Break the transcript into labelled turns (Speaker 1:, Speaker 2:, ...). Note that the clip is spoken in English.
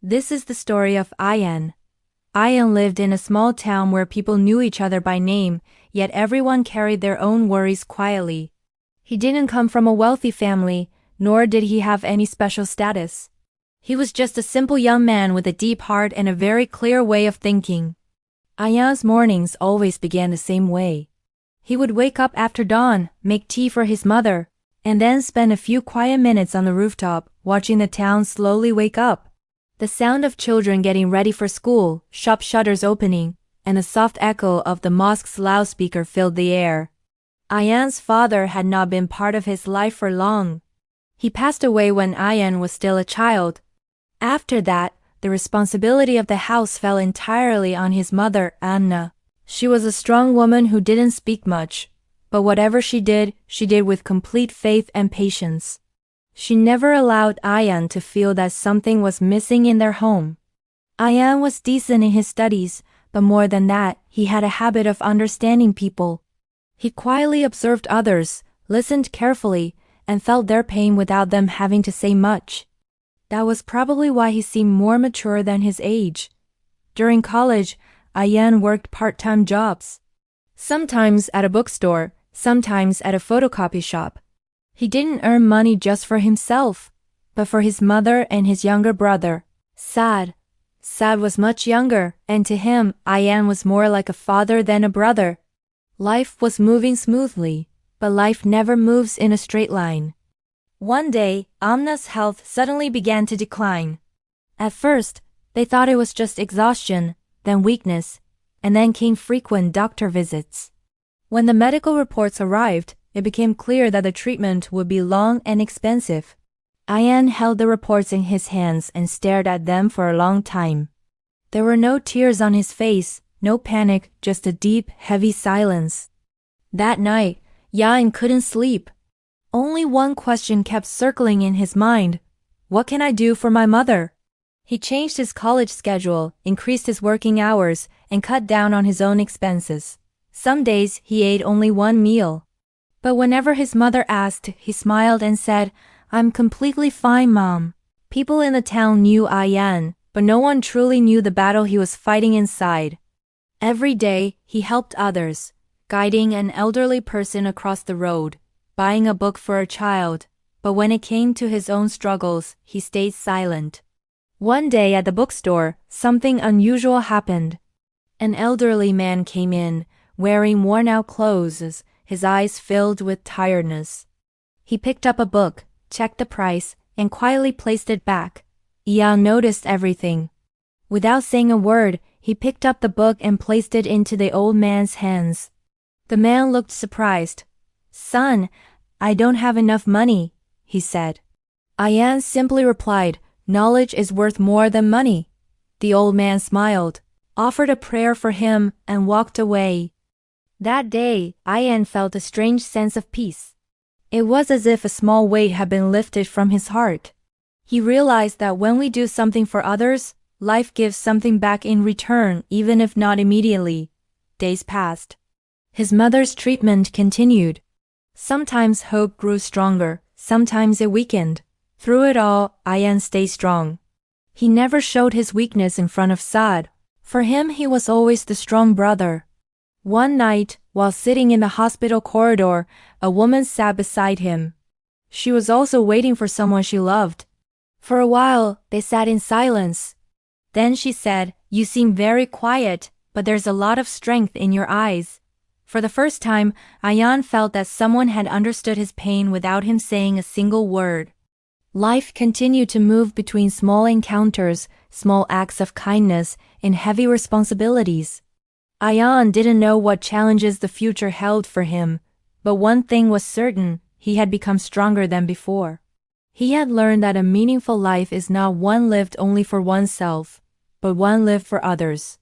Speaker 1: This is the story of Ayaan. Ayaan lived in a small town where people knew each other by name, yet everyone carried their own worries quietly. He didn't come from a wealthy family, nor did he have any special status. He was just a simple young man with a deep heart and a very clear way of thinking. Ayaan's mornings always began the same way. He would wake up after dawn, make tea for his mother, and then spend a few quiet minutes on the rooftop, watching the town slowly wake up. The sound of children getting ready for school, shop shutters opening, and the soft echo of the mosque's loudspeaker filled the air. Ayaan's father had not been part of his life for long. He passed away when Ayaan was still a child. After that, the responsibility of the house fell entirely on his mother, Anna. She was a strong woman who didn't speak much, but whatever she did with complete faith and patience. She never allowed Ayaan to feel that something was missing in their home. Ayaan was decent in his studies, but more than that, he had a habit of understanding people. He quietly observed others, listened carefully, and felt their pain without them having to say much. That was probably why he seemed more mature than his age. During college, Ayaan worked part-time jobs. Sometimes at a bookstore, sometimes at a photocopy shop. He didn't earn money just for himself, but for his mother and his younger brother, Saad. Saad was much younger, and to him, Ayaan was more like a father than a brother. Life was moving smoothly, but life never moves in a straight line. One day, Amna's health suddenly began to decline. At first, they thought it was just exhaustion, then weakness, and then came frequent doctor visits. When the medical reports arrived, it became clear that the treatment would be long and expensive. Ayaan held the reports in his hands and stared at them for a long time. There were no tears on his face, no panic, just a deep, heavy silence. That night, Ayaan couldn't sleep. Only one question kept circling in his mind. What can I do for my mother? He changed his college schedule, increased his working hours, and cut down on his own expenses. Some days he ate only one meal. But whenever his mother asked, he smiled and said, "I'm completely fine, Mom." People in the town knew Ayaan, but no one truly knew the battle he was fighting inside. Every day, he helped others, guiding an elderly person across the road, buying a book for a child, but when it came to his own struggles, he stayed silent. One day at the bookstore, something unusual happened. An elderly man came in, wearing worn-out clothes, his eyes filled with tiredness. He picked up a book, checked the price, and quietly placed it back. Ayaan noticed everything. Without saying a word, he picked up the book and placed it into the old man's hands. The man looked surprised. "Son, I don't have enough money," he said. Ayaan simply replied, "Knowledge is worth more than money." The old man smiled, offered a prayer for him, and walked away. That day, Ayaan felt a strange sense of peace. It was as if a small weight had been lifted from his heart. He realized that when we do something for others, life gives something back in return, even if not immediately. Days passed. His mother's treatment continued. Sometimes hope grew stronger, sometimes it weakened. Through it all, Ayaan stayed strong. He never showed his weakness in front of Saad. For him, he was always the strong brother. One night, while sitting in the hospital corridor, a woman sat beside him. She was also waiting for someone she loved. For a while, they sat in silence. Then she said, "You seem very quiet, but there's a lot of strength in your eyes." For the first time, Ayaan felt that someone had understood his pain without him saying a single word. Life continued to move between small encounters, small acts of kindness, and heavy responsibilities. Ayaan didn't know what challenges the future held for him, but one thing was certain, he had become stronger than before. He had learned that a meaningful life is not one lived only for oneself, but one lived for others.